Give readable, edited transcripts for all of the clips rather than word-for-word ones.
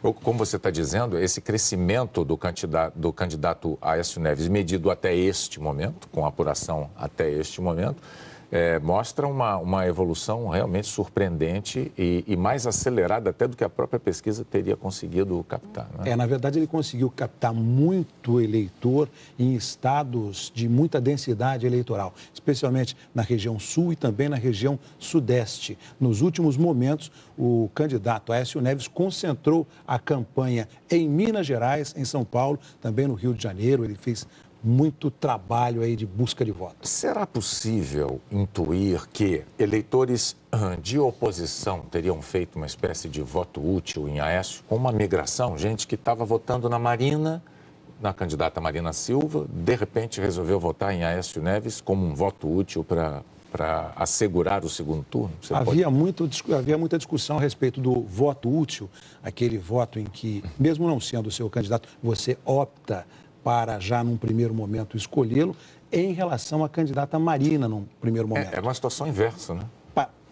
Como você está dizendo, esse crescimento do candidato Aécio Neves, medido até este momento, com apuração até este momento, mostra uma evolução realmente surpreendente e mais acelerada até do que a própria pesquisa teria conseguido captar. Né? Na verdade, ele conseguiu captar muito eleitor em estados de muita densidade eleitoral, especialmente na região sul e também na região sudeste. Nos últimos momentos, o candidato Aécio Neves concentrou a campanha em Minas Gerais, em São Paulo, também no Rio de Janeiro. Ele fez muito trabalho aí de busca de votos. Será possível intuir que eleitores de oposição teriam feito uma espécie de voto útil em Aécio, com uma migração, gente que estava votando na Marina, na candidata Marina Silva, de repente resolveu votar em Aécio Neves como um voto útil para assegurar o segundo turno? Havia muita discussão a respeito do voto útil, aquele voto em que, mesmo não sendo o seu candidato, você opta para já num primeiro momento escolhê-lo, em relação à candidata Marina num primeiro momento. É uma situação inversa, né?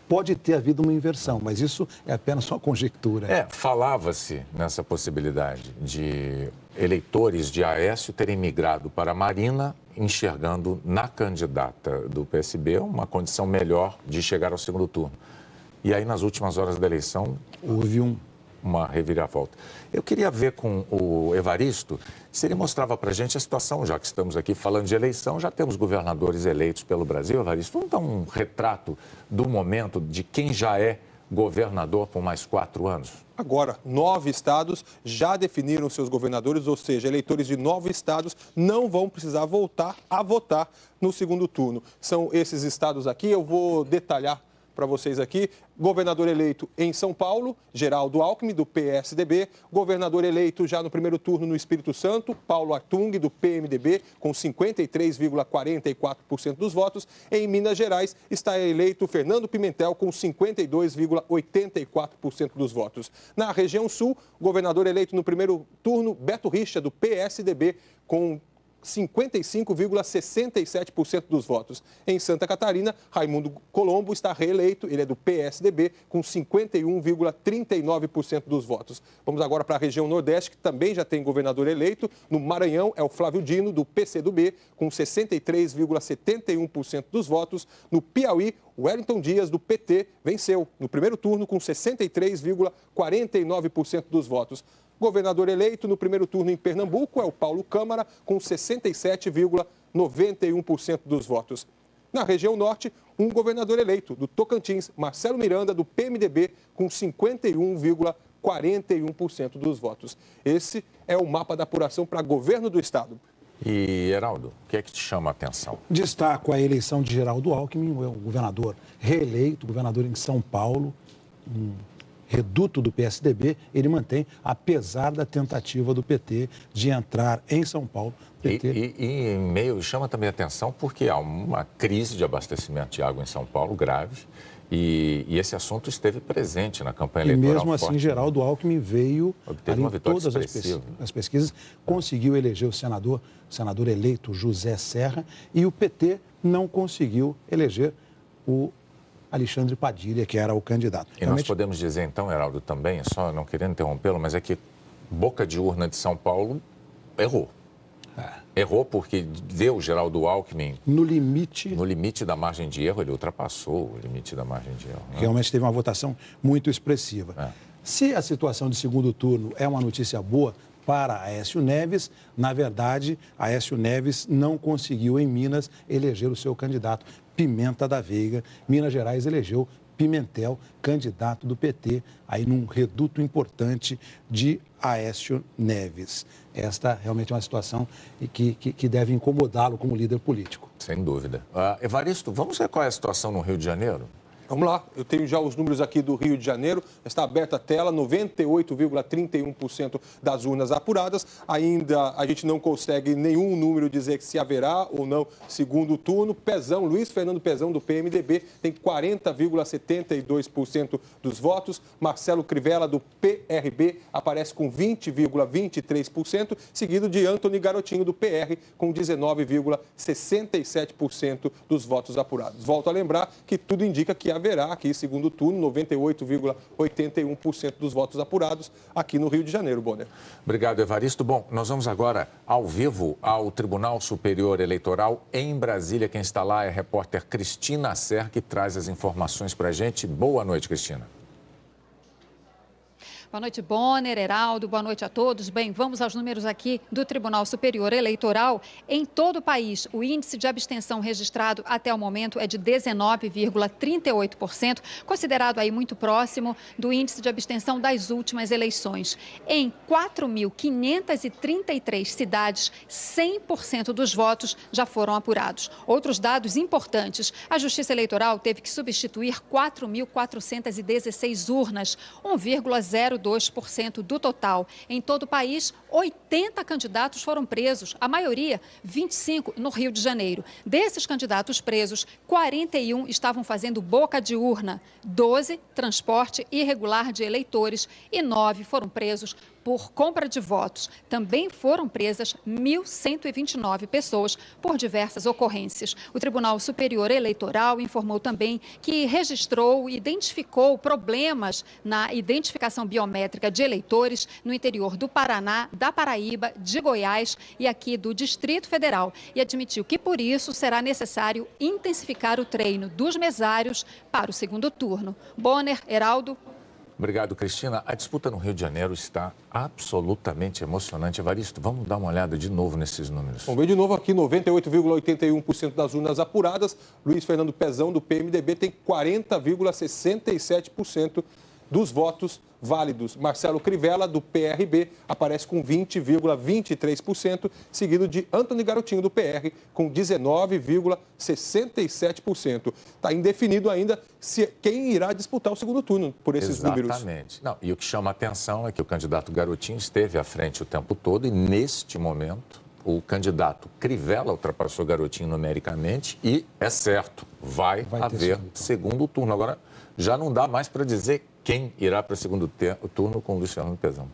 Pode ter havido uma inversão, mas isso é apenas uma conjectura. Falava-se nessa possibilidade de eleitores de Aécio terem migrado para Marina, enxergando na candidata do PSB uma condição melhor de chegar ao segundo turno. E aí, nas últimas horas da eleição, houve uma reviravolta. Eu queria ver com o Evaristo se ele mostrava para a gente a situação, já que estamos aqui falando de eleição, já temos governadores eleitos pelo Brasil, Evaristo. Vamos dar um retrato do momento de quem já é governador por mais 4 anos? Agora, 9 estados já definiram seus governadores, ou seja, eleitores de 9 estados não vão precisar voltar a votar no segundo turno. São esses estados aqui, eu vou detalhar para vocês aqui. Governador eleito em São Paulo, Geraldo Alckmin, do PSDB. Governador eleito já no primeiro turno no Espírito Santo, Paulo Artung, do PMDB, com 53,44% dos votos. Em Minas Gerais está eleito Fernando Pimentel, com 52,84% dos votos. Na região sul, governador eleito no primeiro turno, Beto Richa, do PSDB, com 55,67% dos votos. Em Santa Catarina, Raimundo Colombo está reeleito, ele é do PSDB, com 51,39% dos votos. Vamos agora para a região Nordeste, que também já tem governador eleito. No Maranhão, é o Flávio Dino, do PCdoB, com 63,71% dos votos. No Piauí, Wellington Dias, do PT, venceu no primeiro turno com 63,49% dos votos. Governador eleito no primeiro turno em Pernambuco é o Paulo Câmara, com 67,91% dos votos. Na região norte, um governador eleito do Tocantins, Marcelo Miranda, do PMDB, com 51,41% dos votos. Esse é o mapa da apuração para governo do estado. E, Heraldo, o que é que te chama a atenção? Destaco a eleição de Geraldo Alckmin, o governador reeleito, governador em São Paulo, reduto do PSDB, ele mantém, apesar da tentativa do PT de entrar em São Paulo. PT... E em meio, chama também a atenção porque há uma crise de abastecimento de água em São Paulo grave e esse assunto esteve presente na campanha eleitoral. E mesmo assim, Geraldo Alckmin veio ali em todas as pesquisas, conseguiu eleger o senador eleito José Serra, e o PT não conseguiu eleger o Alexandre Padilha, que era o candidato. E nós podemos dizer então, Heraldo, também, só não querendo interrompê-lo, mas é que boca de urna de São Paulo errou. Errou porque deu Geraldo Alckmin no limite da margem de erro, ele ultrapassou o limite da margem de erro. Né? Realmente teve uma votação muito expressiva. Se a situação de segundo turno é uma notícia boa para Aécio Neves, na verdade, Aécio Neves não conseguiu em Minas eleger o seu candidato Pimenta da Veiga. Minas Gerais elegeu Pimentel, candidato do PT, aí num reduto importante de Aécio Neves. Esta realmente é uma situação que deve incomodá-lo como líder político. Sem dúvida. Evaristo, vamos ver qual é a situação no Rio de Janeiro? Vamos lá, eu tenho já os números aqui do Rio de Janeiro, está aberta a tela, 98,31% das urnas apuradas. Ainda a gente não consegue nenhum número dizer que se haverá ou não segundo turno. Pezão, Luiz Fernando Pezão, do PMDB, tem 40,72% dos votos. Marcelo Crivella, do PRB, aparece com 20,23%, seguido de Antony Garotinho, do PR, com 19,67% dos votos apurados. Volto a lembrar que tudo indica que haverá aqui segundo turno, 98,81% dos votos apurados aqui no Rio de Janeiro, Bonner. Obrigado, Evaristo. Bom, nós vamos agora ao vivo ao Tribunal Superior Eleitoral em Brasília. Quem está lá é a repórter Cristina Serra, que traz as informações para a gente. Boa noite, Cristina. Boa noite, Bonner, Heraldo, boa noite a todos. Bem, vamos aos números aqui do Tribunal Superior Eleitoral. Em todo o país, o índice de abstenção registrado até o momento é de 19,38%, considerado aí muito próximo do índice de abstenção das últimas eleições. Em 4.533 cidades, 100% dos votos já foram apurados. Outros dados importantes: a Justiça Eleitoral teve que substituir 4.416 urnas, 1,02% do total. Em todo o país, 80 candidatos foram presos, a maioria, 25, no Rio de Janeiro. Desses candidatos presos, 41 estavam fazendo boca de urna, 12, transporte irregular de eleitores e 9 foram presos por compra de votos. Também foram presas 1.129 pessoas por diversas ocorrências. O Tribunal Superior Eleitoral informou também que registrou e identificou problemas na identificação biométrica de eleitores no interior do Paraná, da Paraíba, de Goiás e aqui do Distrito Federal, e admitiu que, por isso, será necessário intensificar o treino dos mesários para o segundo turno. Bonner, Heraldo. Obrigado, Cristina. A disputa no Rio de Janeiro está absolutamente emocionante. Evaristo, vamos dar uma olhada de novo nesses números. Vamos ver de novo aqui, 98,81% das urnas apuradas. Luiz Fernando Pezão, do PMDB, tem 40,67% dos votos válidos. Marcelo Crivella, do PRB, aparece com 20,23%, seguido de Antony Garotinho, do PR, com 19,67%. Está indefinido ainda quem irá disputar o segundo turno por esses números. Exatamente. Não, e o que chama a atenção é que o candidato Garotinho esteve à frente o tempo todo e, neste momento, o candidato Crivella ultrapassou Garotinho numericamente e, é certo, vai haver segundo turno. Agora, já não dá mais para dizer quem irá para o segundo turno com o Luiz Fernando Pezão.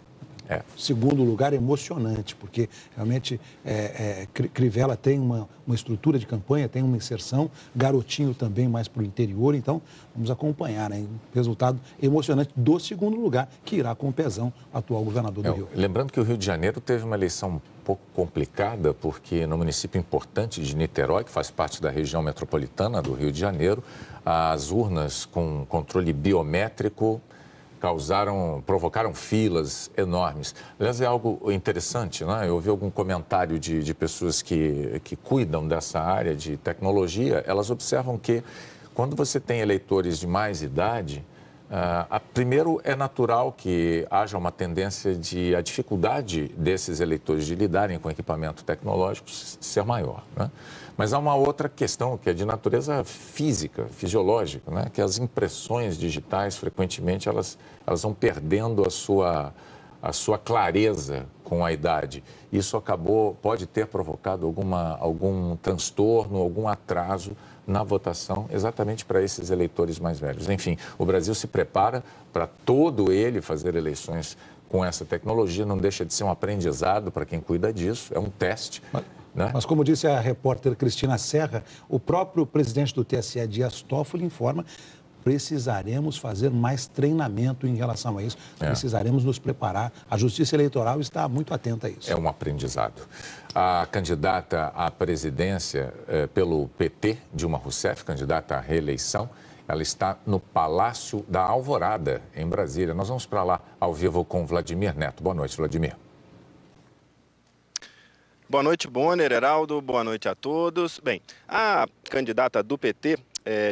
Segundo lugar, emocionante, porque realmente Crivella tem uma estrutura de campanha, tem uma inserção, Garotinho também mais para o interior, então vamos acompanhar, né? Um resultado emocionante do segundo lugar, que irá com o Pezão, atual governador do Rio. Lembrando que o Rio de Janeiro teve uma eleição um pouco complicada, porque no município importante de Niterói, que faz parte da região metropolitana do Rio de Janeiro, as urnas com controle biométrico provocaram filas enormes. Aliás, é algo interessante, né? Eu ouvi algum comentário de pessoas que cuidam dessa área de tecnologia. Elas observam que, quando você tem eleitores de mais idade, primeiro, é natural que haja uma tendência de a dificuldade desses eleitores de lidarem com equipamento tecnológico ser maior, né? Mas há uma outra questão que é de natureza física, fisiológica, né? Que as impressões digitais, frequentemente, elas vão perdendo a sua clareza com a idade. Isso pode ter provocado algum transtorno, algum atraso na votação, exatamente para esses eleitores mais velhos. Enfim, o Brasil se prepara para todo ele fazer eleições com essa tecnologia, não deixa de ser um aprendizado para quem cuida disso, é um teste. Mas, como disse a repórter Cristina Serra, o próprio presidente do TSE, Dias Toffoli, informa: precisaremos fazer mais treinamento em relação a isso, precisaremos nos preparar. A Justiça Eleitoral está muito atenta a isso. É um aprendizado. A candidata à presidência pelo PT, Dilma Rousseff, candidata à reeleição, ela está no Palácio da Alvorada, em Brasília. Nós vamos para lá ao vivo com Vladimir Neto. Boa noite, Vladimir. Boa noite, Bonner, Heraldo, boa noite a todos. Bem, a candidata do PT,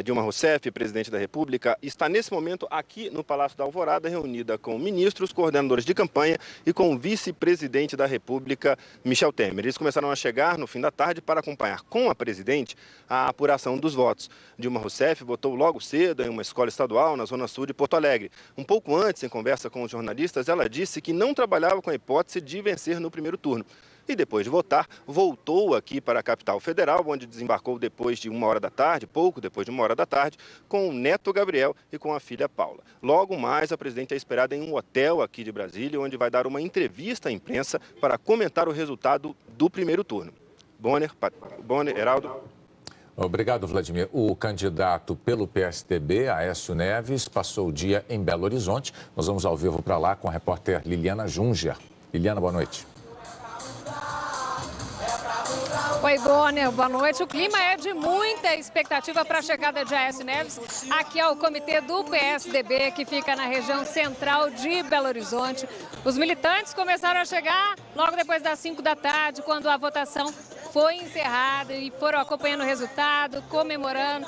Dilma Rousseff, presidente da República, está nesse momento aqui no Palácio da Alvorada, reunida com ministros, coordenadores de campanha e com o vice-presidente da República, Michel Temer. Eles começaram a chegar no fim da tarde para acompanhar com a presidente a apuração dos votos. Dilma Rousseff votou logo cedo em uma escola estadual na Zona Sul de Porto Alegre. Um pouco antes, em conversa com os jornalistas, ela disse que não trabalhava com a hipótese de vencer no primeiro turno. E depois de votar, voltou aqui para a capital federal, onde desembarcou depois de 1h da tarde, pouco depois de 1h da tarde, com o neto Gabriel e com a filha Paula. Logo mais, a presidente é esperada em um hotel aqui de Brasília, onde vai dar uma entrevista à imprensa para comentar o resultado do primeiro turno. Bonner, Heraldo. Obrigado, Vladimir. O candidato pelo PSDB, Aécio Neves, passou o dia em Belo Horizonte. Nós vamos ao vivo para lá com a repórter Liliana Junger. Liliana, boa noite. Oi, Bonner, boa noite. O clima é de muita expectativa para a chegada de Aécio Neves. Aqui é o comitê do PSDB, que fica na região central de Belo Horizonte. Os militantes começaram a chegar logo depois das 5 da tarde, quando a votação foi encerrada, e foram acompanhando o resultado, comemorando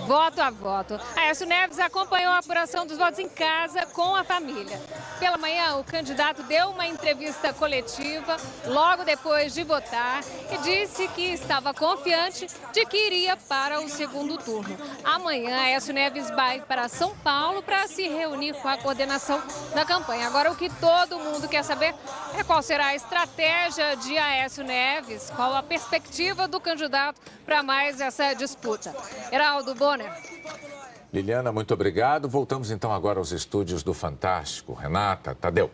voto a voto. Aécio Neves acompanhou a apuração dos votos em casa com a família. Pela manhã, o candidato deu uma entrevista coletiva logo depois de votar e disse que estava confiante de que iria para o segundo turno. Amanhã, Aécio Neves vai para São Paulo para se reunir com a coordenação da campanha. Agora, o que todo mundo quer saber é qual será a estratégia de Aécio Neves, qual a perspectiva do candidato para mais essa disputa. Heraldo, Bonner. Liliana, muito obrigado. Voltamos então agora aos estúdios do Fantástico. Renata, Tadeu.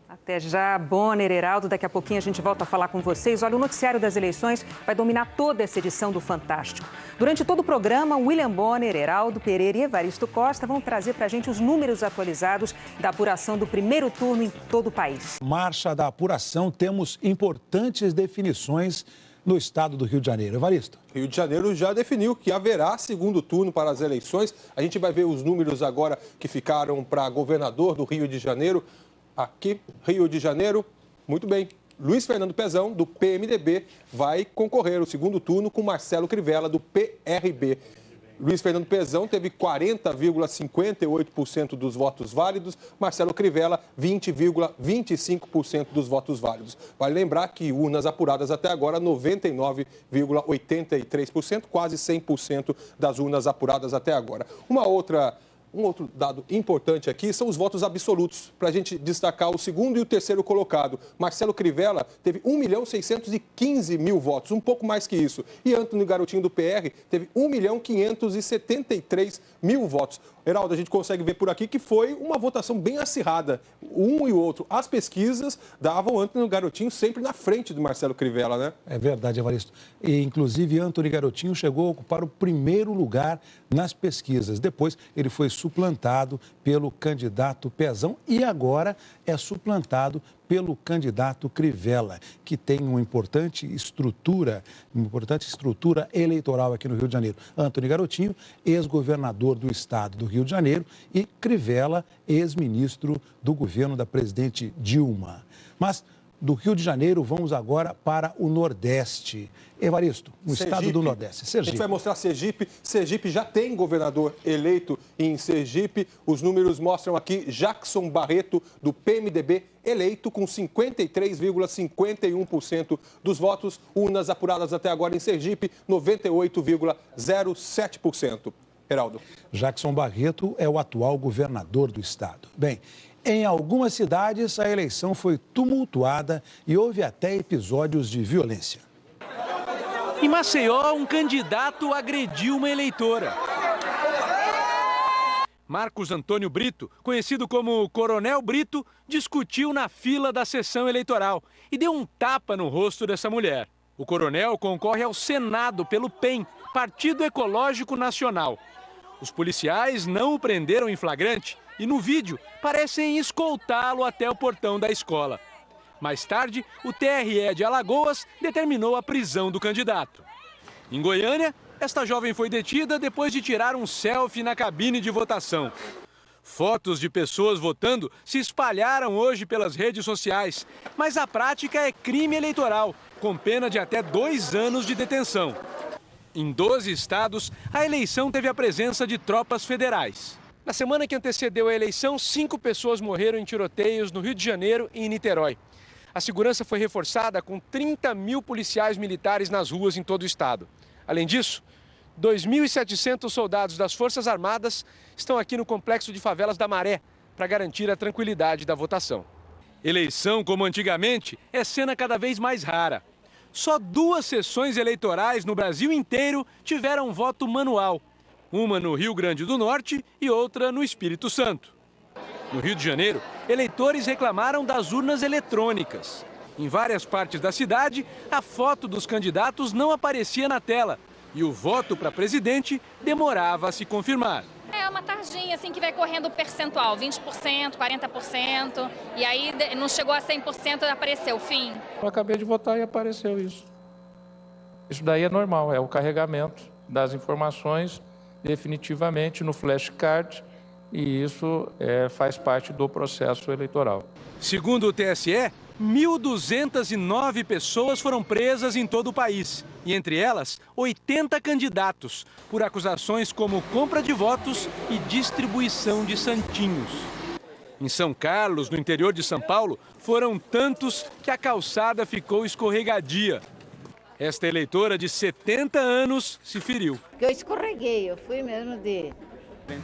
Até já, Bonner, Heraldo. Daqui a pouquinho a gente volta a falar com vocês. Olha, o noticiário das eleições vai dominar toda essa edição do Fantástico. Durante todo o programa, William Bonner, Heraldo Pereira e Evaristo Costa vão trazer para a gente os números atualizados da apuração do primeiro turno em todo o país. Marcha da apuração, temos importantes definições no estado do Rio de Janeiro. Evaristo. Rio de Janeiro já definiu que haverá segundo turno para as eleições. A gente vai ver os números agora que ficaram para governador do Rio de Janeiro. Aqui, Rio de Janeiro, muito bem. Luiz Fernando Pezão, do PMDB, vai concorrer ao segundo turno com Marcelo Crivella, do PRB. Luiz Fernando Pezão teve 40,58% dos votos válidos, Marcelo Crivella, 20,25% dos votos válidos. Vale lembrar que urnas apuradas até agora, 99,83%, quase 100% das urnas apuradas até agora. Um outro dado importante aqui são os votos absolutos, para a gente destacar o segundo e o terceiro colocado. Marcelo Crivella teve 1.615.000 votos, um pouco mais que isso. E Antônio Garotinho, do PR, teve 1.573.000 votos. Heraldo, a gente consegue ver por aqui que foi uma votação bem acirrada, um e o outro. As pesquisas davam o Antônio Garotinho sempre na frente do Marcelo Crivella, né? É verdade, Evaristo. E, inclusive, Antônio Garotinho chegou a ocupar o primeiro lugar nas pesquisas. Depois, ele foi suplantado pelo candidato Pezão e agora é suplantado pelo candidato Crivella, que tem uma importante estrutura eleitoral aqui no Rio de Janeiro. Antônio Garotinho, ex-governador do estado do Rio de Janeiro, e Crivella, ex-ministro do governo da presidente Dilma. Mas do Rio de Janeiro, vamos agora para o Nordeste. Evaristo, no estado do Nordeste, Sergipe. A gente vai mostrar Sergipe. Sergipe já tem governador eleito em Sergipe. Os números mostram aqui Jackson Barreto, do PMDB, eleito com 53,51% dos votos. Urnas apuradas até agora em Sergipe, 98,07%. Heraldo. Jackson Barreto é o atual governador do estado. Bem, em algumas cidades, a eleição foi tumultuada e houve até episódios de violência. Em Maceió, um candidato agrediu uma eleitora. Marcos Antônio Brito, conhecido como Coronel Brito, discutiu na fila da sessão eleitoral e deu um tapa no rosto dessa mulher. O coronel concorre ao Senado pelo PEN, Partido Ecológico Nacional. Os policiais não o prenderam em flagrante e no vídeo parecem escoltá-lo até o portão da escola. Mais tarde, o TRE de Alagoas determinou a prisão do candidato. Em Goiânia, esta jovem foi detida depois de tirar um selfie na cabine de votação. Fotos de pessoas votando se espalharam hoje pelas redes sociais, mas a prática é crime eleitoral, com pena de até 2 anos de detenção. Em 12 estados, a eleição teve a presença de tropas federais. Na semana que antecedeu a eleição, 5 pessoas morreram em tiroteios no Rio de Janeiro e em Niterói. A segurança foi reforçada com 30 mil policiais militares nas ruas em todo o estado. Além disso, 2.700 soldados das Forças Armadas estão aqui no Complexo de Favelas da Maré para garantir a tranquilidade da votação. Eleição, como antigamente, é cena cada vez mais rara. Só 2 sessões eleitorais no Brasil inteiro tiveram voto manual. Uma no Rio Grande do Norte e outra no Espírito Santo. No Rio de Janeiro, eleitores reclamaram das urnas eletrônicas. Em várias partes da cidade, a foto dos candidatos não aparecia na tela, E o voto para presidente demorava a se confirmar. É uma tarjinha assim que vai correndo o percentual, 20%, 40%, e aí não chegou a 100% e apareceu o fim. Eu acabei de votar e apareceu isso. Isso daí é normal, é o carregamento das informações definitivamente no flashcard e isso faz parte do processo eleitoral. Segundo o TSE, 1.209 pessoas foram presas em todo o país. E entre elas, 80 candidatos, por acusações como compra de votos e distribuição de santinhos. Em São Carlos, no interior de São Paulo, foram tantos que a calçada ficou escorregadia. Esta eleitora de 70 anos se feriu. Eu escorreguei, eu fui mesmo de...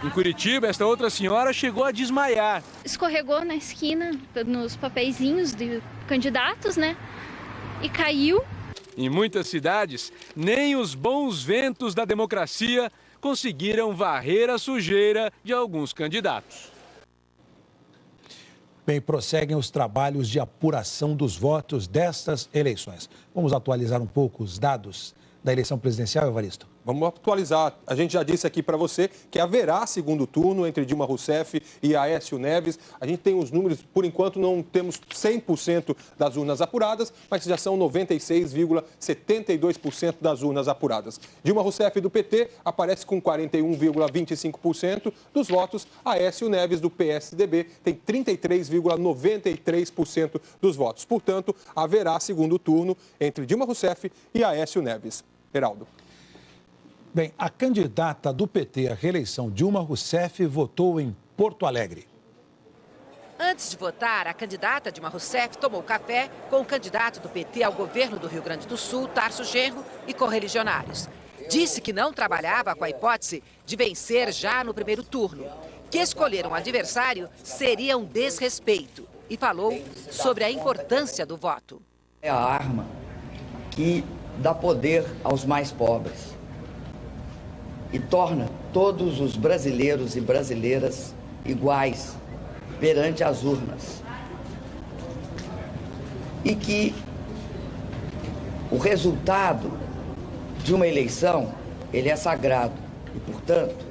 Em Curitiba, esta outra senhora chegou a desmaiar. Escorregou na esquina, nos papeizinhos de candidatos, né? E caiu. Em muitas cidades, nem os bons ventos da democracia conseguiram varrer a sujeira de alguns candidatos. Bem, prosseguem os trabalhos de apuração dos votos destas eleições. Vamos atualizar um pouco os dados da eleição presidencial, Evaristo? Vamos atualizar. A gente já disse aqui para você que haverá segundo turno entre Dilma Rousseff e Aécio Neves. A gente tem os números, por enquanto não temos 100% das urnas apuradas, mas já são 96,72% das urnas apuradas. Dilma Rousseff do PT aparece com 41,25% dos votos. Aécio Neves do PSDB tem 33,93% dos votos. Portanto, haverá segundo turno entre Dilma Rousseff e Aécio Neves. Heraldo. Bem, a candidata do PT à reeleição, Dilma Rousseff, votou em Porto Alegre. Antes de votar, a candidata Dilma Rousseff tomou café com o candidato do PT ao governo do Rio Grande do Sul, Tarso Genro, e correligionários. Disse que não trabalhava com a hipótese de vencer já no primeiro turno, que escolher um adversário seria um desrespeito e falou sobre a importância do voto. É a arma que dá poder aos mais pobres e torna todos os brasileiros e brasileiras iguais perante as urnas. E que o resultado de uma eleição, ele é sagrado. E, portanto,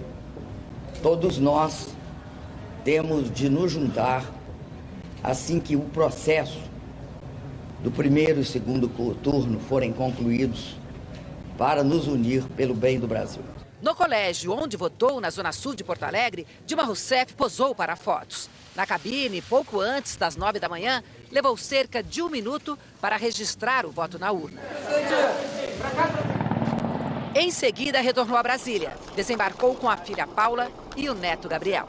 todos nós temos de nos juntar assim que o processo do primeiro e segundo turno forem concluídos para nos unir pelo bem do Brasil. No colégio onde votou, na Zona Sul de Porto Alegre, Dilma Rousseff posou para fotos. Na cabine, pouco antes das 9 da manhã, levou cerca de 1 minuto para registrar o voto na urna. Em seguida, retornou a Brasília. Desembarcou com a filha Paula e o neto Gabriel.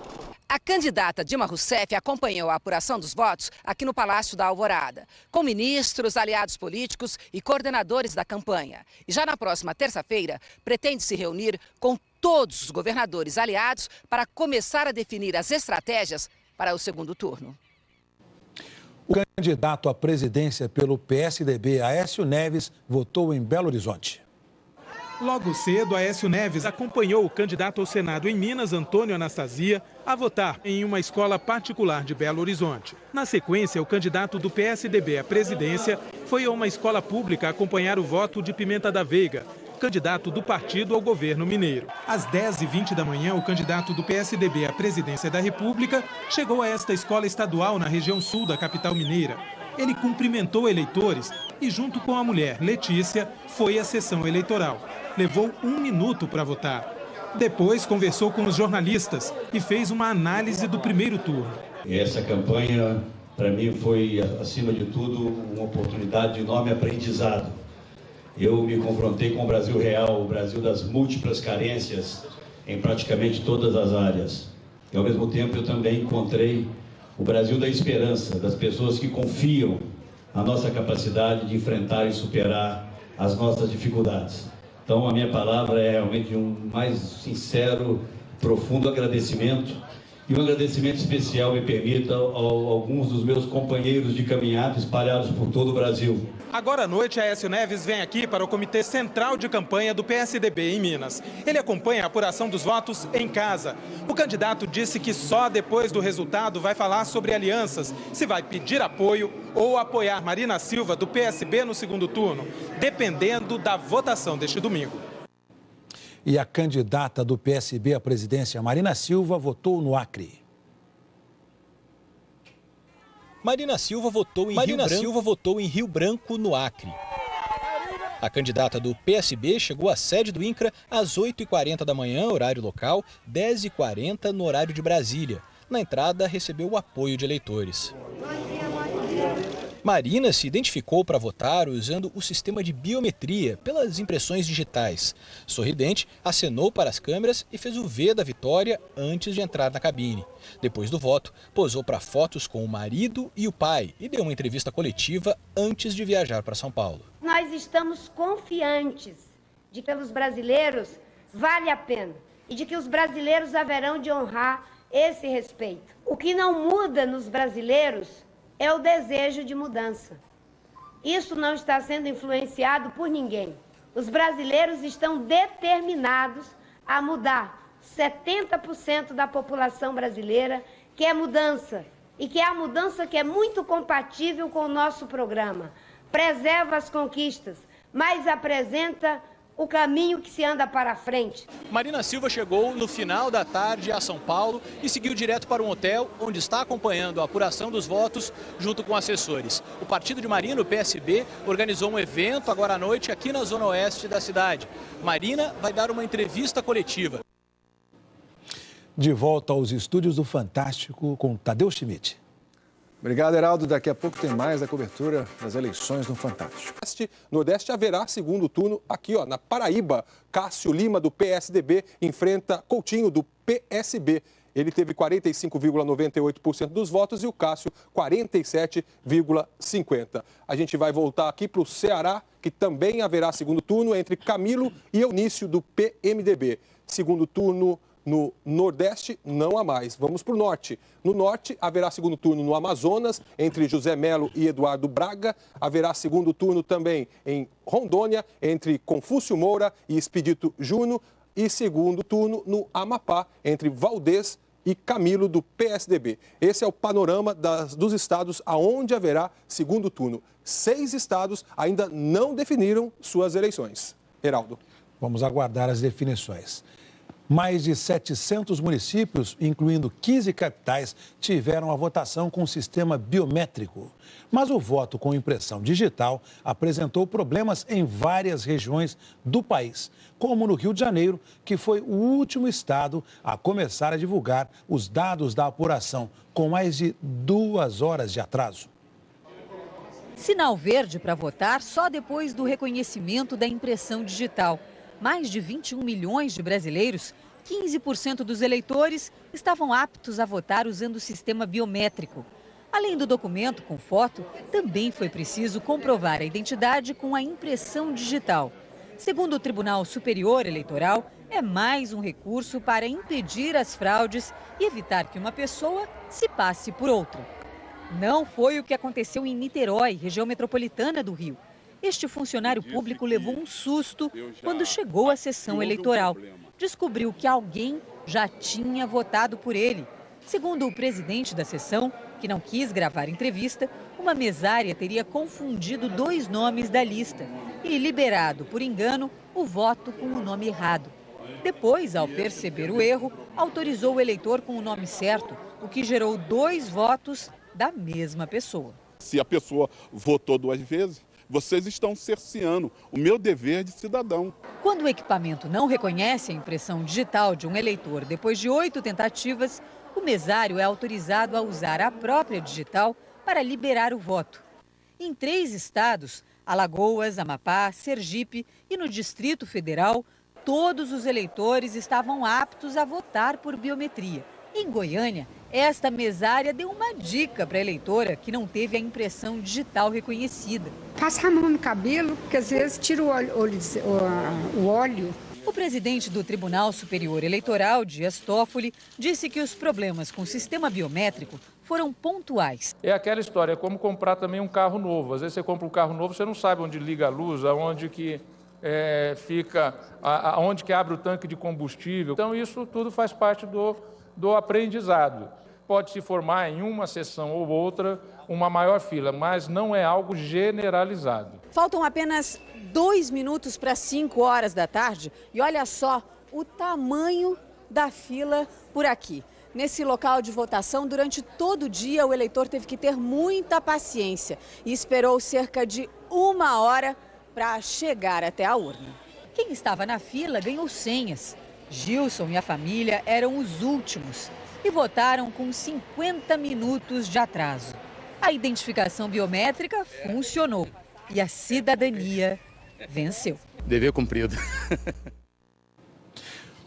A candidata Dilma Rousseff acompanhou a apuração dos votos aqui no Palácio da Alvorada, com ministros, aliados políticos e coordenadores da campanha. E já na próxima terça-feira, pretende se reunir com todos os governadores aliados para começar a definir as estratégias para o segundo turno. O candidato à presidência pelo PSDB, Aécio Neves, votou em Belo Horizonte. Logo cedo, Aécio Neves acompanhou o candidato ao Senado em Minas, Antônio Anastasia, a votar em uma escola particular de Belo Horizonte. Na sequência, o candidato do PSDB à presidência foi a uma escola pública acompanhar o voto de Pimenta da Veiga, candidato do partido ao governo mineiro. Às 10h20 da manhã, o candidato do PSDB à presidência da República chegou a esta escola estadual na região sul da capital mineira. Ele cumprimentou eleitores e, junto com a mulher, Letícia, foi à sessão eleitoral. Levou 1 minuto para votar. Depois, conversou com os jornalistas e fez uma análise do primeiro turno. Essa campanha, para mim, foi, acima de tudo, uma oportunidade de enorme aprendizado. Eu me confrontei com o Brasil real, o Brasil das múltiplas carências em praticamente todas as áreas. E, ao mesmo tempo, eu também encontrei o Brasil da esperança, das pessoas que confiam na nossa capacidade de enfrentar e superar as nossas dificuldades. Então, a minha palavra é realmente de um mais sincero, profundo agradecimento. E um agradecimento especial, me permita, a alguns dos meus companheiros de caminhada espalhados por todo o Brasil. Agora à noite, Aécio Neves vem aqui para o Comitê Central de Campanha do PSDB em Minas. Ele acompanha a apuração dos votos em casa. O candidato disse que só depois do resultado vai falar sobre alianças, se vai pedir apoio ou apoiar Marina Silva, do PSB, no segundo turno, dependendo da votação deste domingo. E a candidata do PSB à presidência, Marina Silva, votou no Acre. Marina Silva votou em Rio Branco, no Acre. A candidata do PSB chegou à sede do INCRA às 8h40 da manhã, horário local, 10h40 no horário de Brasília. Na entrada, recebeu o apoio de eleitores. Marina se identificou para votar usando o sistema de biometria pelas impressões digitais. Sorridente, acenou para as câmeras e fez o V da vitória antes de entrar na cabine. Depois do voto, posou para fotos com o marido e o pai e deu uma entrevista coletiva antes de viajar para São Paulo. Nós estamos confiantes de que pelos brasileiros vale a pena e de que os brasileiros haverão de honrar esse respeito. O que não muda nos brasileiros é o desejo de mudança. Isso não está sendo influenciado por ninguém. Os brasileiros estão determinados a mudar. 70% da população brasileira quer mudança. E que é a mudança que é muito compatível com o nosso programa. Preserva as conquistas, mas apresenta o caminho que se anda para frente. Marina Silva chegou no final da tarde a São Paulo e seguiu direto para um hotel onde está acompanhando a apuração dos votos junto com assessores. O partido de Marina, o PSB, organizou um evento agora à noite aqui na zona oeste da cidade. Marina vai dar uma entrevista coletiva. De volta aos estúdios do Fantástico com Tadeu Schmidt. Obrigado, Heraldo. Daqui a pouco tem mais da cobertura das eleições no Fantástico. Nordeste haverá segundo turno aqui, ó, na Paraíba. Cássio Lima, do PSDB, enfrenta Coutinho, do PSB. Ele teve 45,98% dos votos e o Cássio 47,50%. A gente vai voltar aqui para o Ceará, que também haverá segundo turno entre Camilo e Eunício, do PMDB. Segundo turno no Nordeste, não há mais. Vamos para o Norte. No Norte, haverá segundo turno no Amazonas, entre José Melo e Eduardo Braga. Haverá segundo turno também em Rondônia, entre Confúcio Moura e Expedito Júnior. E segundo turno no Amapá, entre Valdez e Camilo, do PSDB. Esse é o panorama dos estados aonde haverá segundo turno. 6 estados ainda não definiram suas eleições. Heraldo. Vamos aguardar as definições. Mais de 700 municípios, incluindo 15 capitais, tiveram a votação com sistema biométrico. Mas o voto com impressão digital apresentou problemas em várias regiões do país, como no Rio de Janeiro, que foi o último estado a começar a divulgar os dados da apuração, com mais de 2 horas de atraso. Sinal verde para votar só depois do reconhecimento da impressão digital. Mais de 21 milhões de brasileiros, 15% dos eleitores, estavam aptos a votar usando o sistema biométrico. Além do documento com foto, também foi preciso comprovar a identidade com a impressão digital. Segundo o Tribunal Superior Eleitoral, é mais um recurso para impedir as fraudes e evitar que uma pessoa se passe por outra. Não foi o que aconteceu em Niterói, região metropolitana do Rio. Este funcionário público levou um susto quando chegou à sessão eleitoral. Descobriu que alguém já tinha votado por ele. Segundo o presidente da sessão, que não quis gravar entrevista, uma mesária teria confundido 2 nomes da lista e liberado, por engano, o voto com o nome errado. Depois, ao perceber o erro, autorizou o eleitor com o nome certo, o que gerou 2 votos da mesma pessoa. Se a pessoa votou 2 vezes, vocês estão cerceando o meu dever de cidadão. Quando o equipamento não reconhece a impressão digital de um eleitor depois de 8 tentativas, o mesário é autorizado a usar a própria digital para liberar o voto. Em 3 estados, Alagoas, Amapá, Sergipe e no Distrito Federal, todos os eleitores estavam aptos a votar por biometria. Em Goiânia, esta mesária deu uma dica para a eleitora que não teve a impressão digital reconhecida. Passa a mão no cabelo, porque às vezes tira o óleo. O presidente do Tribunal Superior Eleitoral, Dias Toffoli, disse que os problemas com o sistema biométrico foram pontuais. É aquela história, é como comprar também um carro novo. Às vezes você compra um carro novo, você não sabe onde liga a luz, aonde que fica, aonde que abre o tanque de combustível. Então isso tudo faz parte do aprendizado. Pode se formar em uma sessão ou outra uma maior fila, mas não é algo generalizado. Faltam apenas 2 minutos para 5 horas da tarde e olha só o tamanho da fila por aqui. Nesse local de votação, durante todo o dia, o eleitor teve que ter muita paciência e esperou cerca de 1 hora para chegar até a urna. Quem estava na fila ganhou senhas. Gilson e a família eram os últimos e votaram com 50 minutos de atraso. A identificação biométrica funcionou e a cidadania venceu. Dever cumprido.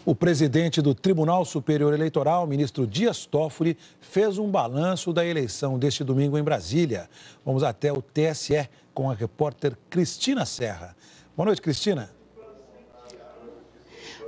O presidente do Tribunal Superior Eleitoral, ministro Dias Toffoli, fez um balanço da eleição deste domingo em Brasília. Vamos até o TSE com a repórter Cristina Serra. Boa noite, Cristina.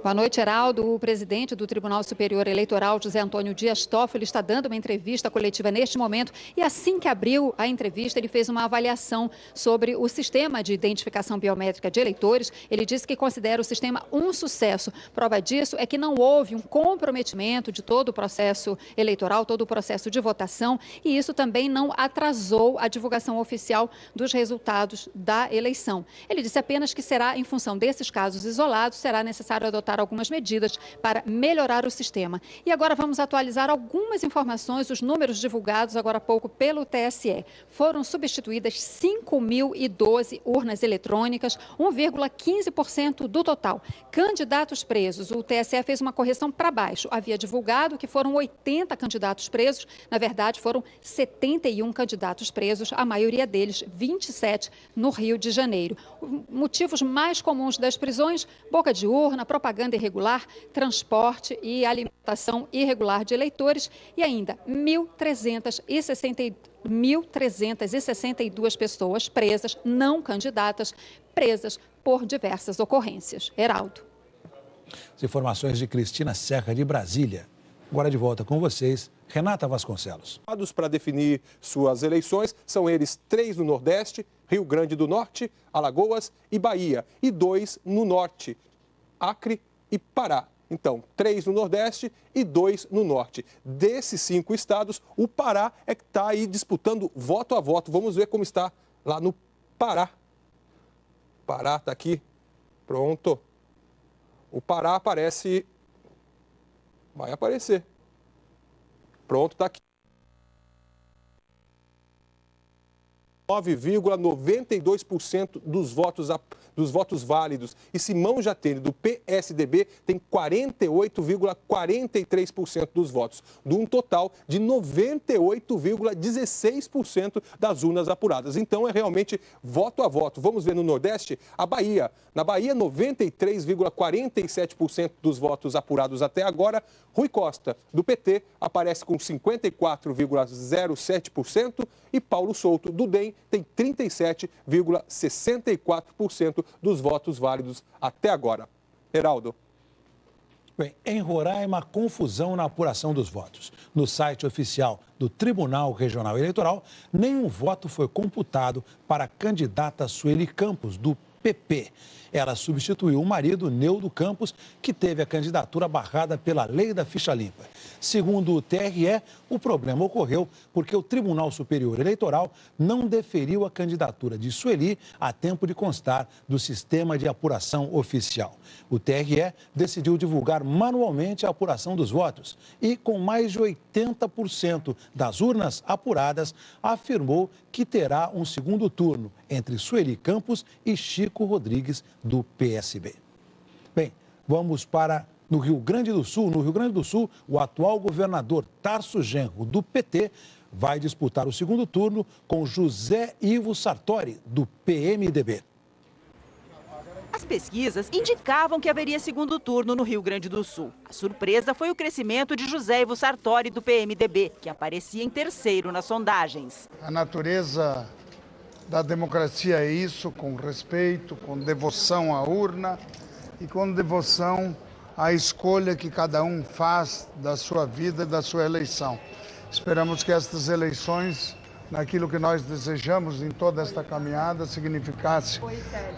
Boa noite, Heraldo. O presidente do Tribunal Superior Eleitoral, José Antônio Dias Toffoli, está dando uma entrevista coletiva neste momento e assim que abriu a entrevista, ele fez uma avaliação sobre o sistema de identificação biométrica de eleitores. Ele disse que considera o sistema um sucesso. Prova disso é que não houve um comprometimento de todo o processo eleitoral, todo o processo de votação, e isso também não atrasou a divulgação oficial dos resultados da eleição. Ele disse apenas que será, em função desses casos isolados, será necessário adotar algumas medidas para melhorar o sistema. E agora vamos atualizar algumas informações, os números divulgados agora há pouco pelo TSE. Foram substituídas 5.012 urnas eletrônicas, 1,15% do total. Candidatos presos, o TSE fez uma correção para baixo. Havia divulgado que foram 80 candidatos presos, na verdade foram 71 candidatos presos, a maioria deles 27 no Rio de Janeiro. Motivos mais comuns das prisões: boca de urna, propaganda irregular, transporte e alimentação irregular de eleitores, e ainda 1.362 pessoas presas, não candidatas, presas por diversas ocorrências. Heraldo. As informações de Cristina Serra, de Brasília. Agora de volta com vocês, Renata Vasconcelos. Para definir suas eleições, são eles 3 no Nordeste, Rio Grande do Norte, Alagoas e Bahia, e 2 no Norte, Acre e Pará. Então, 3 no Nordeste e 2 no Norte. Desses 5 estados, o Pará é que está aí disputando voto a voto. Vamos ver como está lá no Pará. Pará está aqui. Pronto. O Pará aparece. Vai aparecer. Pronto, está aqui. 9,92% dos votos válidos. E Simão Jatene, do PSDB, tem 48,43% dos votos, de um total de 98,16% das urnas apuradas. Então, é realmente voto a voto. Vamos ver no Nordeste, a Bahia. Na Bahia, 93,47% dos votos apurados até agora. Rui Costa, do PT, aparece com 54,07% e Paulo Souto, do DEM, tem 37,64% dos votos válidos até agora. Heraldo. Bem, em Roraima, confusão na apuração dos votos. No site oficial do Tribunal Regional Eleitoral, nenhum voto foi computado para a candidata Sueli Campos, do PP. Ela substituiu o marido, Neudo Campos, que teve a candidatura barrada pela lei da ficha limpa. Segundo o TRE, o problema ocorreu porque o Tribunal Superior Eleitoral não deferiu a candidatura de Sueli a tempo de constar do sistema de apuração oficial. O TRE decidiu divulgar manualmente a apuração dos votos e, com mais de 80% das urnas apuradas, afirmou que terá um segundo turno entre Sueli Campos e Chico Rodrigues, do PSB. Bem, vamos para no Rio Grande do Sul. No Rio Grande do Sul, o atual governador Tarso Genro, do PT, vai disputar o segundo turno com José Ivo Sartori, do PMDB. As pesquisas indicavam que haveria segundo turno no Rio Grande do Sul. A surpresa foi o crescimento de José Ivo Sartori, do PMDB, que aparecia em terceiro nas sondagens. A natureza da democracia é isso, com respeito, com devoção à urna e com devoção à escolha que cada um faz da sua vida e da sua eleição. Esperamos que estas eleições, naquilo que nós desejamos em toda esta caminhada, significasse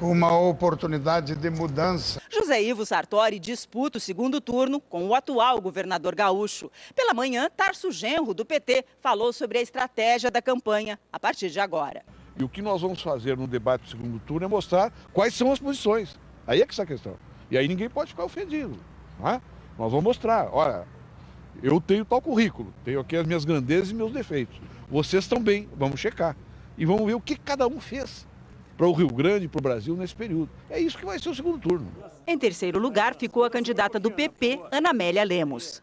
uma oportunidade de mudança. José Ivo Sartori disputa o segundo turno com o atual governador gaúcho. Pela manhã, Tarso Genro, do PT, falou sobre a estratégia da campanha a partir de agora. E o que nós vamos fazer no debate do segundo turno é mostrar quais são as posições. Aí é que está a questão. E aí ninguém pode ficar ofendido. Né? Nós vamos mostrar, olha, eu tenho tal currículo, tenho aqui as minhas grandezas e meus defeitos. Vocês também, vamos checar. E vamos ver o que cada um fez para o Rio Grande e para o Brasil nesse período. É isso que vai ser o segundo turno. Em terceiro lugar ficou a candidata do PP, Ana Amélia Lemos.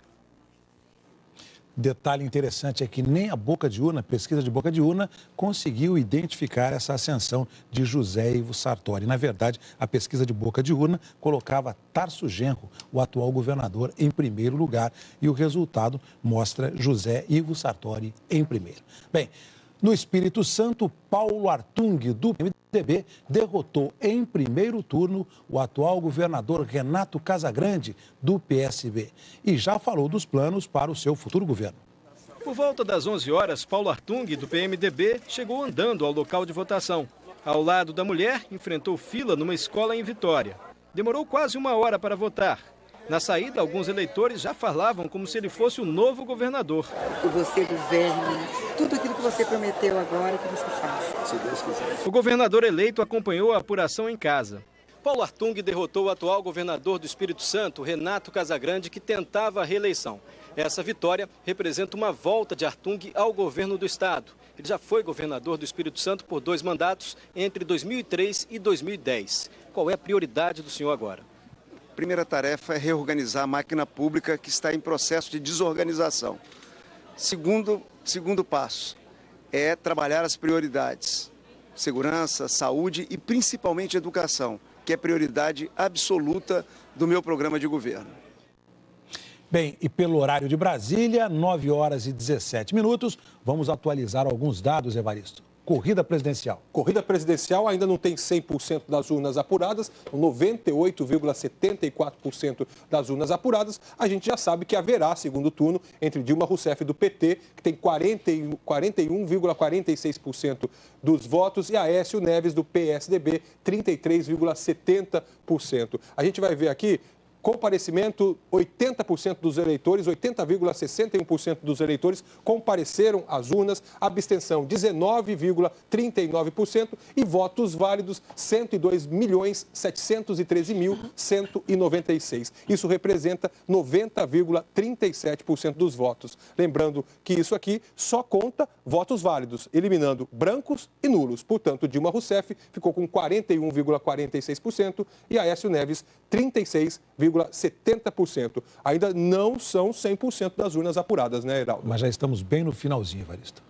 Detalhe interessante é que nem a boca de urna, a pesquisa de boca de urna, conseguiu identificar essa ascensão de José Ivo Sartori. Na verdade, a pesquisa de boca de urna colocava Tarso Genro, o atual governador, em primeiro lugar, e o resultado mostra José Ivo Sartori em primeiro. Bem, no Espírito Santo, Paulo Artung, do PMDB, derrotou em primeiro turno o atual governador Renato Casagrande, do PSB, e já falou dos planos para o seu futuro governo. Por volta das 11 horas, Paulo Artung, do PMDB, chegou andando ao local de votação. Ao lado da mulher, enfrentou fila numa escola em Vitória. Demorou quase uma hora para votar. Na saída, alguns eleitores já falavam como se ele fosse o novo governador. Que você governe tudo aquilo que você prometeu agora, que você faça, se Deus quiser. O governador eleito acompanhou a apuração em casa. Paulo Artung derrotou o atual governador do Espírito Santo, Renato Casagrande, que tentava a reeleição. Essa vitória representa uma volta de Artung ao governo do estado. Ele já foi governador do Espírito Santo por 2 mandatos entre 2003 e 2010. Qual é a prioridade do senhor agora? A primeira tarefa é reorganizar a máquina pública que está em processo de desorganização. Segundo passo é trabalhar as prioridades: segurança, saúde e principalmente educação, que é prioridade absoluta do meu programa de governo. Bem, e pelo horário de Brasília, 9 horas e 17 minutos, vamos atualizar alguns dados, Evaristo. Corrida presidencial. Corrida presidencial ainda não tem 100% das urnas apuradas, 98,74% das urnas apuradas. A gente já sabe que haverá segundo turno entre Dilma Rousseff do PT, que tem 41,46% dos votos, e Aécio Neves do PSDB, 33,70%. A gente vai ver aqui. Comparecimento, 80% dos eleitores, 80,61% dos eleitores compareceram às urnas, abstenção 19,39% e votos válidos 102.713.196. Isso representa 90,37% dos votos. Lembrando que isso aqui só conta votos válidos, eliminando brancos e nulos. Portanto, Dilma Rousseff ficou com 41,46% e Aécio Neves 36,70%. Ainda não são 100% das urnas apuradas, né, Heraldo? Mas já estamos bem no finalzinho, Evaristo.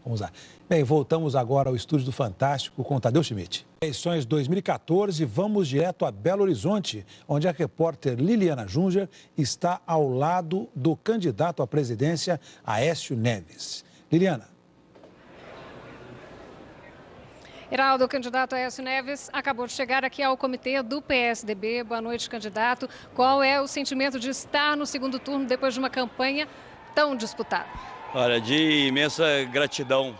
Vamos lá. Bem, voltamos agora ao estúdio do Fantástico com Tadeu Schmidt. Eleições 2014, vamos direto a Belo Horizonte, onde a repórter Liliana Junger está ao lado do candidato à presidência, Aécio Neves. Liliana. Heraldo, o candidato Aécio Neves acabou de chegar aqui ao comitê do PSDB. Boa noite, candidato. Qual é o sentimento de estar no segundo turno depois de uma campanha tão disputada? Olha, de imensa gratidão.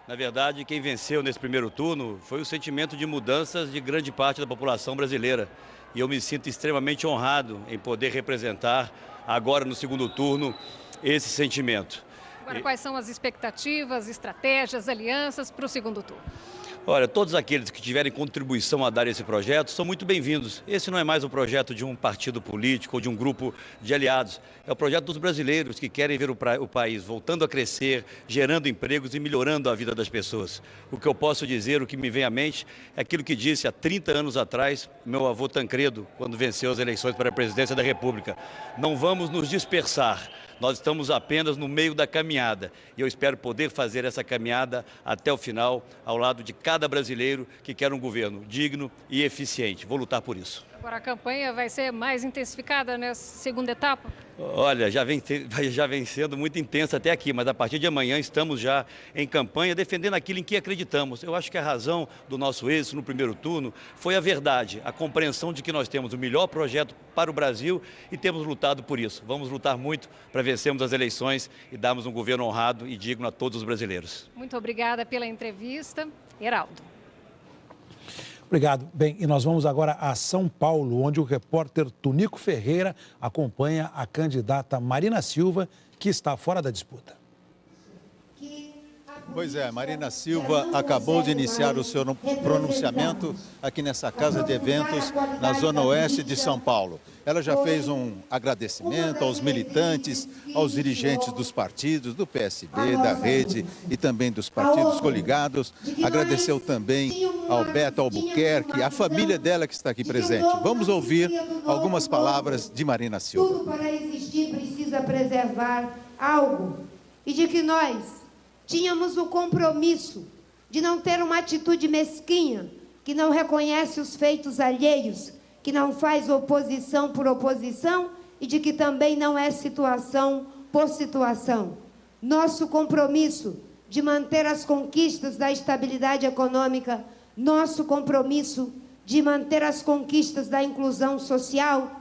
Na verdade, quem venceu nesse primeiro turno foi o sentimento de mudanças de grande parte da população brasileira. E eu me sinto extremamente honrado em poder representar agora no segundo turno esse sentimento. Agora, quais são as expectativas, estratégias, alianças para o segundo turno? Olha, todos aqueles que tiverem contribuição a dar esse projeto são muito bem-vindos. Esse não é mais um projeto de um partido político ou de um grupo de aliados. É o projeto dos brasileiros que querem ver o país voltando a crescer, gerando empregos e melhorando a vida das pessoas. O que eu posso dizer, o que me vem à mente, é aquilo que disse há 30 anos atrás meu avô Tancredo, quando venceu as eleições para a presidência da República. Não vamos nos dispersar. Nós estamos apenas no meio da caminhada e eu espero poder fazer essa caminhada até o final, ao lado de cada brasileiro que quer um governo digno e eficiente. Vou lutar por isso. Agora a campanha vai ser mais intensificada nessa segunda etapa? Olha, já vem sendo muito intensa até aqui, mas a partir de amanhã estamos já em campanha defendendo aquilo em que acreditamos. Eu acho que a razão do nosso êxito no primeiro turno foi a verdade, a compreensão de que nós temos o melhor projeto para o Brasil e temos lutado por isso. Vamos lutar muito para vencermos as eleições e darmos um governo honrado e digno a todos os brasileiros. Muito obrigada pela entrevista, Heraldo. Obrigado. Bem, e nós vamos agora a São Paulo, onde o repórter Tunico Ferreira acompanha a candidata Marina Silva, que está fora da disputa. Pois é, Marina Silva acabou de iniciar o seu pronunciamento aqui nessa casa de eventos na Zona Oeste de São Paulo. Ela já fez um agradecimento aos militantes, aos dirigentes dos partidos, do PSB, da Rede e também dos partidos coligados. Agradeceu também ao Beto Albuquerque, a família dela que está aqui presente. Vamos ouvir algumas palavras de Marina Silva. Tudo para existir precisa preservar algo e de que nós tínhamos o compromisso de não ter uma atitude mesquinha, que não reconhece os feitos alheios, que não faz oposição por oposição e de que também não é situação por situação. Nosso compromisso de manter as conquistas da estabilidade econômica, nosso compromisso de manter as conquistas da inclusão social,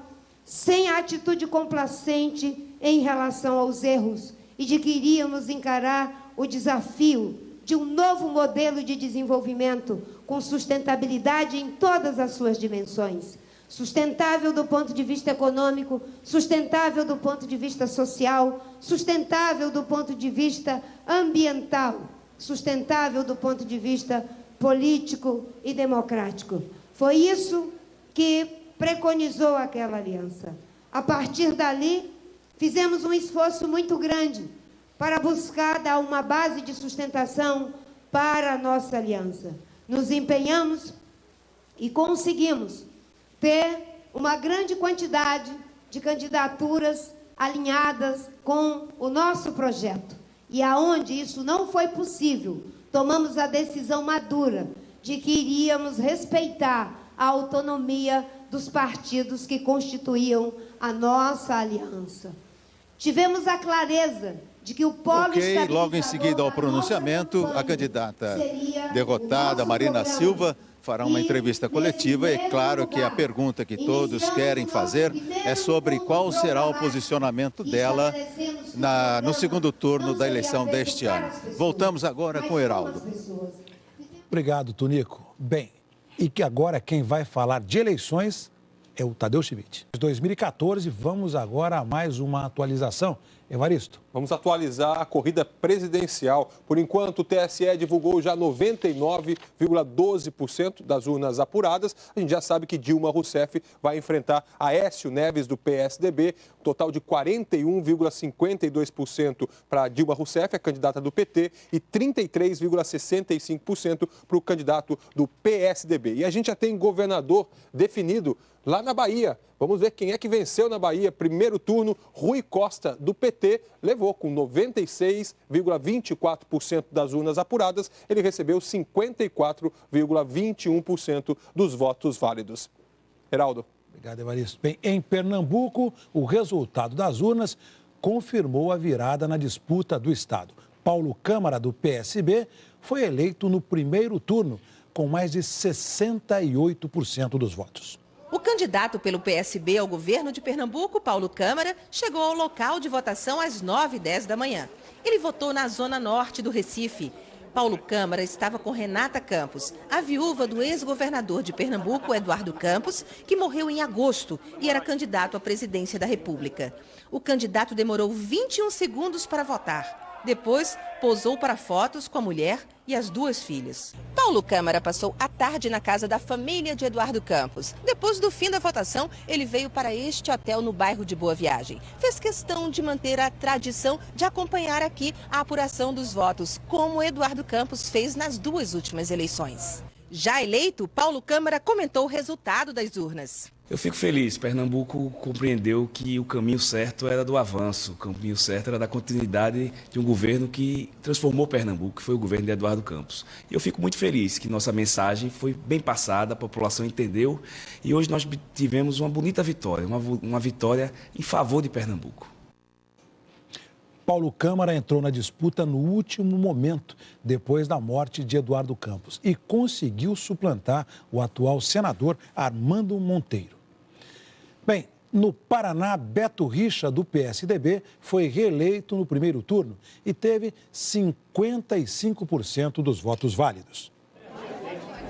sem a atitude complacente em relação aos erros e de que iríamos encarar o desafio de um novo modelo de desenvolvimento com sustentabilidade em todas as suas dimensões. Sustentável do ponto de vista econômico, sustentável do ponto de vista social, sustentável do ponto de vista ambiental, sustentável do ponto de vista político e democrático. Foi isso que preconizou aquela aliança. A partir dali, fizemos um esforço muito grande para buscar dar uma base de sustentação para a nossa aliança. Nos empenhamos e conseguimos ter uma grande quantidade de candidaturas alinhadas com o nosso projeto. E aonde isso não foi possível, tomamos a decisão madura de que iríamos respeitar a autonomia dos partidos que constituíam a nossa aliança. Tivemos a clareza de que o polo logo em seguida ao pronunciamento, a candidata derrotada, Marina Silva, fará uma entrevista coletiva. E é claro que a pergunta que todos querem fazer é sobre qual será o posicionamento dela no segundo turno da eleição deste ano. Voltamos agora com o Heraldo. Obrigado, Tunico. Bem, e que agora quem vai falar de eleições é o Tadeu Schmidt. Em 2014, vamos agora a mais uma atualização. Evaristo. Vamos atualizar a corrida presidencial. Por enquanto, o TSE divulgou já 99,12% das urnas apuradas. A gente já sabe que Dilma Rousseff vai enfrentar Aécio Neves, do PSDB. Um total de 41,52% para Dilma Rousseff, a candidata do PT, e 33,65% para o candidato do PSDB. E a gente já tem governador definido lá na Bahia. Vamos ver quem é que venceu na Bahia. Primeiro turno, Rui Costa, do PT, levou com 96,24% das urnas apuradas. Ele recebeu 54,21% dos votos válidos. Heraldo. Obrigado, Evaristo. Bem, em Pernambuco, o resultado das urnas confirmou a virada na disputa do estado. Paulo Câmara, do PSB, foi eleito no primeiro turno, com mais de 68% dos votos. O candidato pelo PSB ao governo de Pernambuco, Paulo Câmara, chegou ao local de votação às 9h10 da manhã. Ele votou na zona norte do Recife. Paulo Câmara estava com Renata Campos, a viúva do ex-governador de Pernambuco, Eduardo Campos, que morreu em agosto e era candidato à presidência da República. O candidato demorou 21 segundos para votar. Depois, posou para fotos com a mulher e as duas filhas. Paulo Câmara passou a tarde na casa da família de Eduardo Campos. Depois do fim da votação, ele veio para este hotel no bairro de Boa Viagem. Fez questão de manter a tradição de acompanhar aqui a apuração dos votos, como Eduardo Campos fez nas duas últimas eleições. Já eleito, Paulo Câmara comentou o resultado das urnas. Eu fico feliz. Pernambuco compreendeu que o caminho certo era do avanço, o caminho certo era da continuidade de um governo que transformou Pernambuco, que foi o governo de Eduardo Campos. E eu fico muito feliz que nossa mensagem foi bem passada, a população entendeu e hoje nós tivemos uma bonita vitória, uma vitória em favor de Pernambuco. Paulo Câmara entrou na disputa no último momento, depois da morte de Eduardo Campos, e conseguiu suplantar o atual senador Armando Monteiro. Bem, no Paraná, Beto Richa, do PSDB, foi reeleito no primeiro turno e teve 55% dos votos válidos.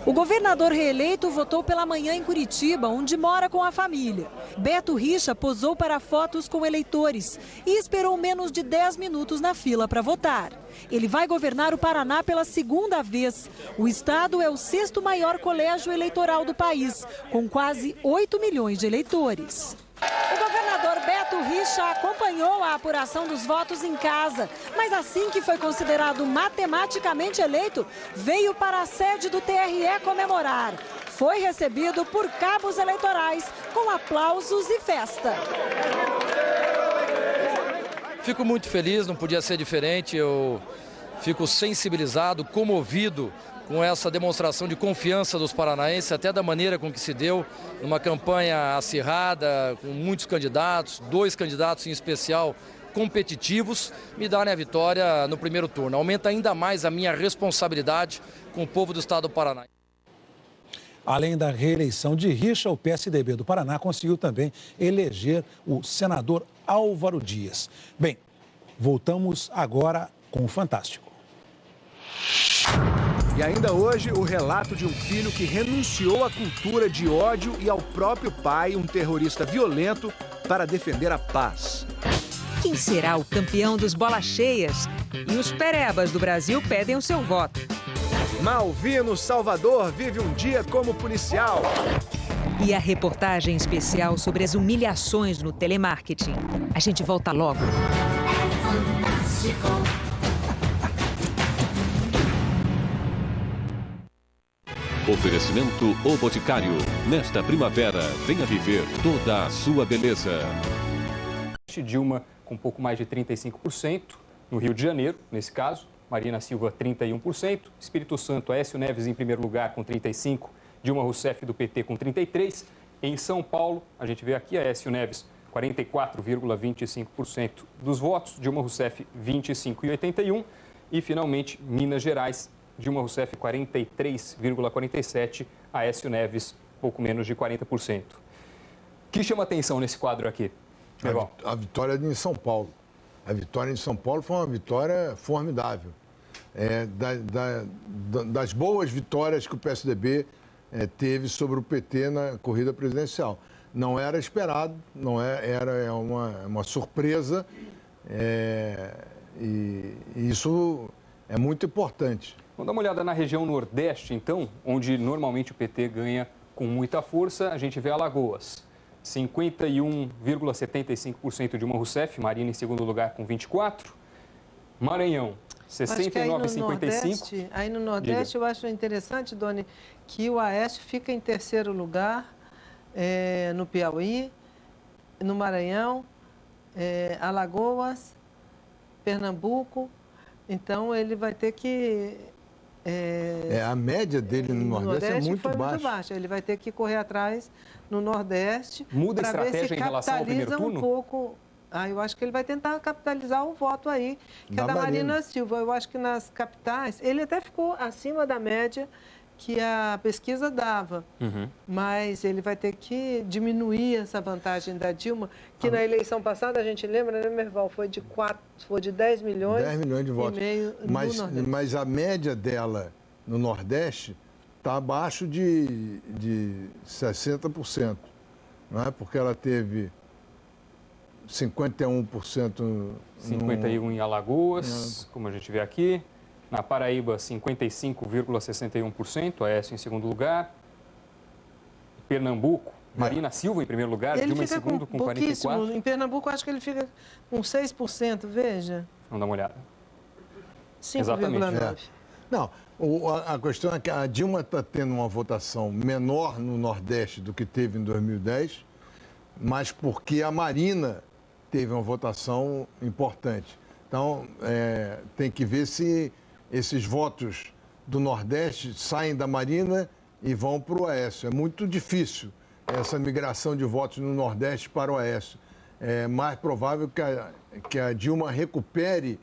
O governador reeleito votou pela manhã em Curitiba, onde mora com a família. Beto Richa posou para fotos com eleitores e esperou menos de 10 minutos na fila para votar. Ele vai governar o Paraná pela segunda vez. O estado é o 6º maior colégio eleitoral do país, com quase 8 milhões de eleitores. O governador Beto Richa acompanhou a apuração dos votos em casa, mas assim que foi considerado matematicamente eleito, veio para a sede do TRE comemorar. Foi recebido por cabos eleitorais, com aplausos e festa. Fico muito feliz, não podia ser diferente. Eu fico sensibilizado, comovido com essa demonstração de confiança dos paranaenses, até da maneira com que se deu, numa campanha acirrada, com muitos candidatos, 2 candidatos em especial competitivos, me darem a vitória no primeiro turno. Aumenta ainda mais a minha responsabilidade com o povo do estado do Paraná. Além da reeleição de Richa, o PSDB do Paraná conseguiu também eleger o senador Álvaro Dias. Bem, voltamos agora com o Fantástico. E ainda hoje, o relato de um filho que renunciou à cultura de ódio e ao próprio pai, um terrorista violento, para defender a paz. Quem será o campeão dos bolas cheias? E os perebas do Brasil pedem o seu voto. Malvino Salvador vive um dia como policial. E a reportagem especial sobre as humilhações no telemarketing. A gente volta logo. É fantástico. Oferecimento O Boticário. Nesta primavera, venha viver toda a sua beleza. Dilma com um pouco mais de 35%, no Rio de Janeiro, nesse caso. Marina Silva, 31%. Espírito Santo, Aécio Neves em primeiro lugar com 35%. Dilma Rousseff do PT com 33%. Em São Paulo, a gente vê aqui Aécio Neves, 44,25% dos votos. Dilma Rousseff, 25,81%. E, finalmente, Minas Gerais, Dilma Rousseff, 43,47%, Aécio Neves, pouco menos de 40%. O que chama atenção nesse quadro aqui? A vitória de São Paulo. A vitória em São Paulo foi uma vitória formidável. Das boas vitórias que o PSDB teve sobre o PT na corrida presidencial. Não era esperado, era uma surpresa, e isso é muito importante. Vamos dar uma olhada na região Nordeste, então, onde normalmente o PT ganha com muita força. A gente vê Alagoas, 51,75% Dilma Rousseff, Marina em segundo lugar com 24%. Maranhão, 69,55%. Aí no Nordeste eu acho interessante, Doni, que o Aécio fica em terceiro lugar no Piauí, no Maranhão, Alagoas, Pernambuco. Então ele vai ter que... a média dele no Nordeste é muito baixa. Ele vai ter que correr atrás no Nordeste. Muda a estratégia em relação ao primeiro turno? Um pouco. Eu acho que ele vai tentar capitalizar o voto aí, que é da Marina Silva. Eu acho que nas capitais, ele até ficou acima da média que a pesquisa dava. Mas ele vai ter que diminuir essa vantagem da Dilma, que na eleição passada, a gente lembra, né, Merval? Foi de 10 milhões. 10 milhões de votos. E meio mas a média dela no Nordeste está abaixo de 60%. Não é? Porque ela teve 51%. 51% em Alagoas, como a gente vê aqui. Na Paraíba, 55,61%, Aécio em segundo lugar. Pernambuco, Marina Silva em primeiro lugar, Dilma em segundo com 44%. Em Pernambuco, acho que ele fica com 6%, veja. Vamos dar uma olhada. 5,9%. Não, a questão é que a Dilma está tendo uma votação menor no Nordeste do que teve em 2010, mas porque a Marina teve uma votação importante. Então, tem que ver se esses votos do Nordeste saem da Marina e vão para o Aécio. É muito difícil essa migração de votos no Nordeste para o Aécio. É mais provável que a Dilma recupere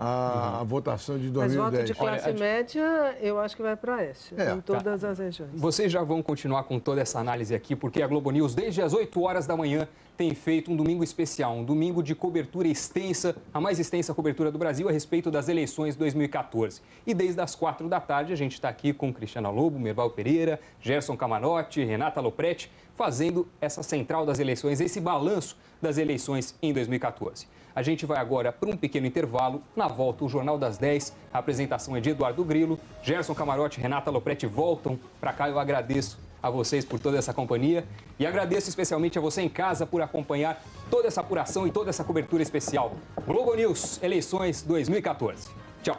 a votação de 2010. Mas voto de classe média, eu acho que vai para Aécio, em todas as regiões. Vocês já vão continuar com toda essa análise aqui, porque a Globo News, desde as 8 horas da manhã, tem feito um domingo especial, um domingo de cobertura extensa, a mais extensa cobertura do Brasil a respeito das eleições de 2014. E desde as 4 da tarde, a gente está aqui com Cristiana Lobo, Merval Pereira, Gerson Camarote, Renata Lopretti, fazendo essa central das eleições, esse balanço das eleições em 2014. A gente vai agora para um pequeno intervalo. Na volta, o Jornal das 10. A apresentação é de Eduardo Grilo. Gerson Camarote e Renata Lopretti voltam para cá. Eu agradeço a vocês por toda essa companhia e agradeço especialmente a você em casa por acompanhar toda essa apuração e toda essa cobertura especial. Globo News, eleições 2014. Tchau.